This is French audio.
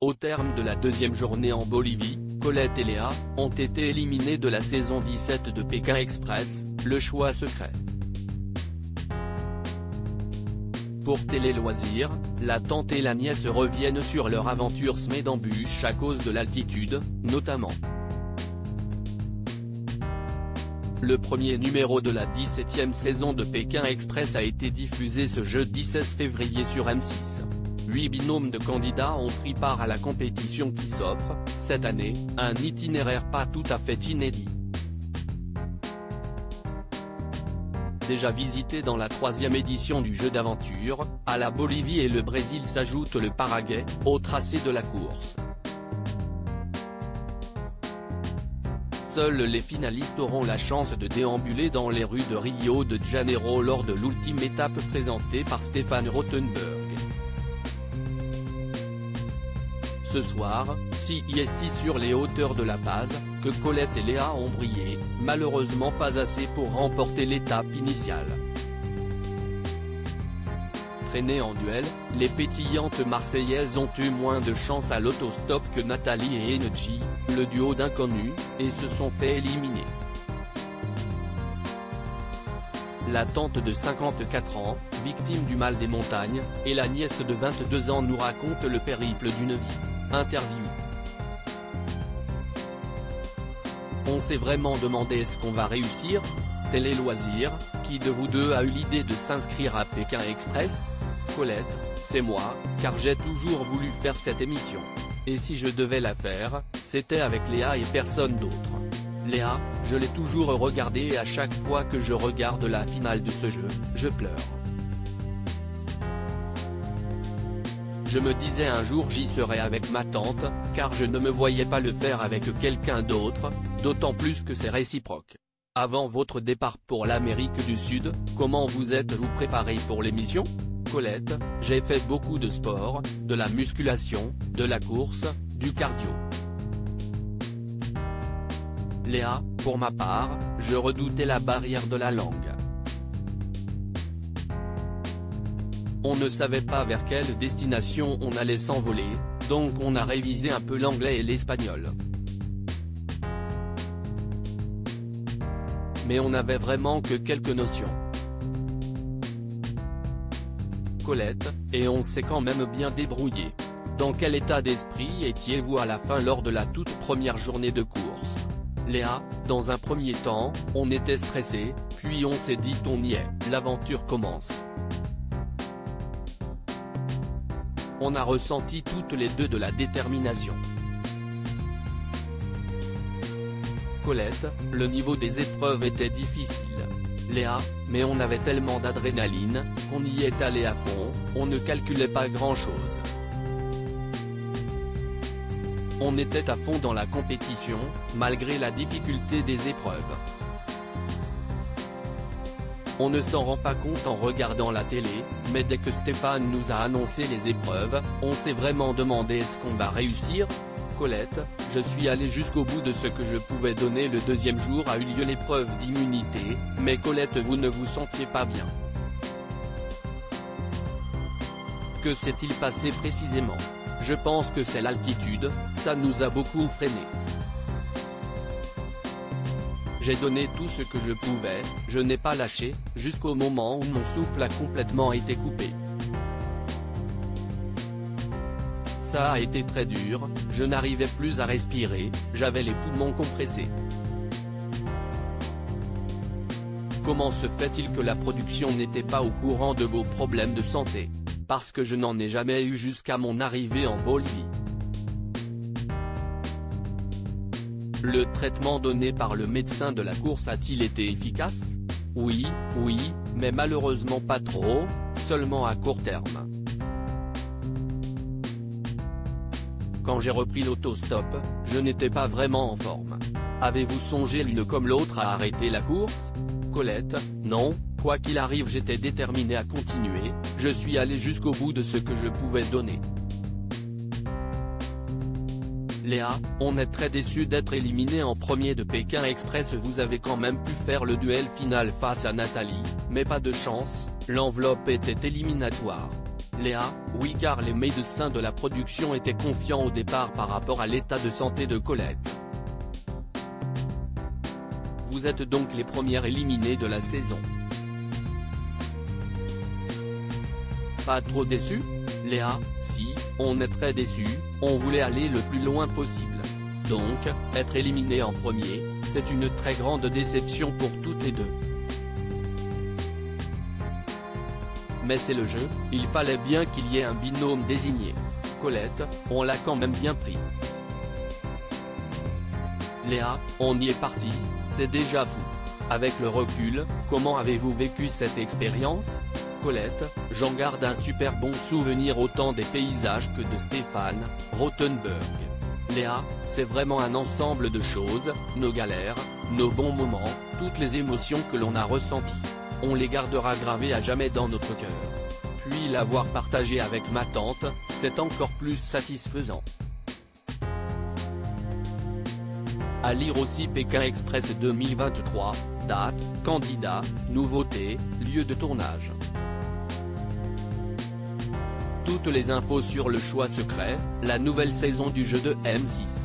Au terme de la deuxième journée en Bolivie, Colette et Léa ont été éliminées de la saison 17 de Pékin Express, le choix secret. Pour Télé Loisirs, la tante et la nièce reviennent sur leur aventure semée d'embûches à cause de l'altitude, notamment. Le premier numéro de la 17e saison de Pékin Express a été diffusé ce jeudi 16 février sur M6. 8 binômes de candidats ont pris part à la compétition qui s'offre, cette année, un itinéraire pas tout à fait inédit. Déjà visité dans la 3e édition du jeu d'aventure, à la Bolivie et le Brésil s'ajoute le Paraguay, au tracé de la course. Seuls les finalistes auront la chance de déambuler dans les rues de Rio de Janeiro lors de l'ultime étape présentée par Stéphane Rothenberg. Ce soir, c'est sur les hauteurs de La Paz, que Colette et Léa ont brillé, malheureusement pas assez pour remporter l'étape initiale. Traînées en duel, les pétillantes marseillaises ont eu moins de chance à l'autostop que Nathalie et Energy, le duo d'inconnus, et se sont fait éliminer. La tante de 54 ans, victime du mal des montagnes, et la nièce de 22 ans nous racontent le périple d'une vie. Interview. On s'est vraiment demandé est-ce qu'on va réussir? Télé Loisirs, qui de vous deux a eu l'idée de s'inscrire à Pékin Express? Colette, c'est moi, car j'ai toujours voulu faire cette émission. Et si je devais la faire, c'était avec Léa et personne d'autre. Léa, je l'ai toujours regardée et à chaque fois que je regarde la finale de ce jeu, je pleure. Je me disais un jour j'y serai avec ma tante, car je ne me voyais pas le faire avec quelqu'un d'autre, d'autant plus que c'est réciproque. Avant votre départ pour l'Amérique du Sud, comment vous êtes-vous préparé pour l'émission? Colette, j'ai fait beaucoup de sport, de la musculation, de la course, du cardio. Léa, pour ma part, je redoutais la barrière de la langue. On ne savait pas vers quelle destination on allait s'envoler, donc on a révisé un peu l'anglais et l'espagnol. Mais on n'avait vraiment que quelques notions. Colette, et on s'est quand même bien débrouillé. Dans quel état d'esprit étiez-vous à la fin lors de la toute première journée de course? Léa, dans un premier temps, on était stressé, puis on s'est dit on y est, l'aventure commence. On a ressenti toutes les deux de la détermination. Colette, le niveau des épreuves était difficile. Léa, mais on avait tellement d'adrénaline, qu'on y est allé à fond, on ne calculait pas grand-chose. On était à fond dans la compétition, malgré la difficulté des épreuves. On ne s'en rend pas compte en regardant la télé, mais dès que Stéphane nous a annoncé les épreuves, on s'est vraiment demandé est-ce qu'on va réussir? Colette, je suis allé jusqu'au bout de ce que je pouvais donner. Le deuxième jour a eu lieu l'épreuve d'immunité, mais Colette vous ne vous sentiez pas bien. Que s'est-il passé précisément? Je pense que c'est l'altitude, ça nous a beaucoup freinés. J'ai donné tout ce que je pouvais, je n'ai pas lâché, jusqu'au moment où mon souffle a complètement été coupé. Ça a été très dur, je n'arrivais plus à respirer, j'avais les poumons compressés. Comment se fait-il que la production n'était pas au courant de vos problèmes de santé? Parce que je n'en ai jamais eu jusqu'à mon arrivée en Bolivie. Le traitement donné par le médecin de la course a-t-il été efficace? Oui, mais malheureusement pas trop, seulement à court terme. Quand j'ai repris l'autostop, je n'étais pas vraiment en forme. Avez-vous songé l'une comme l'autre à arrêter la course? Colette, non, quoi qu'il arrive j'étais déterminé à continuer, je suis allé jusqu'au bout de ce que je pouvais donner. Léa, on est très déçu d'être éliminé en premier de Pékin Express. Vous avez quand même pu faire le duel final face à Nathalie, mais pas de chance, l'enveloppe était éliminatoire. Léa, oui, car les médecins de la production étaient confiants au départ par rapport à l'état de santé de Colette. Vous êtes donc les premières éliminées de la saison. Pas trop déçu? Léa, si, on est très déçus, on voulait aller le plus loin possible. Donc, être éliminé en premier, c'est une très grande déception pour toutes les deux. Mais c'est le jeu, il fallait bien qu'il y ait un binôme désigné. Colette, on l'a quand même bien pris. Léa, on y est parti, c'est déjà fou. Avec le recul, comment avez-vous vécu cette expérience? Colette, j'en garde un super bon souvenir autant des paysages que de Stéphane Rothenberg. Léa, c'est vraiment un ensemble de choses, nos galères, nos bons moments, toutes les émotions que l'on a ressenties. On les gardera gravées à jamais dans notre cœur. Puis l'avoir partagé avec ma tante, c'est encore plus satisfaisant. À lire aussi Pékin Express 2023, date, candidat, nouveautés, lieu de tournage. Toutes les infos sur Le Choix Secret, la nouvelle saison du jeu de M6.